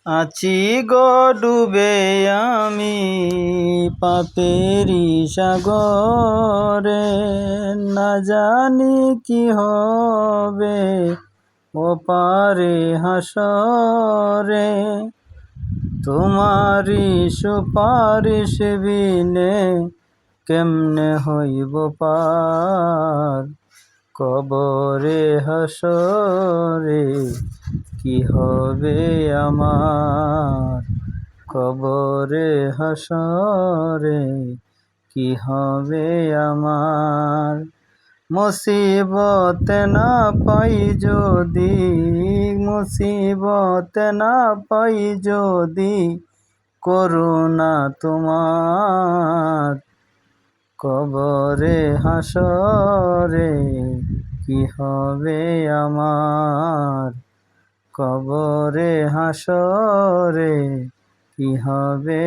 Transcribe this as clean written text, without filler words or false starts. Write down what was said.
আছি গো ডুবে আমি পাপেরি সাগরে, না জানি কি হবে ওপারে হাসরে। তোমারি সুপারিশ বিনে কেমনে হইব পার, কবরে হাসরে কি হবে আমার, কবরে হাসরে কি হবে আমার। মুসিবত না পাই যদি, মুসিবত না পাই যদি করুণা তোমার, কবরে হাসরে কি হবে আমার, কবরে হাসরে কি হবে।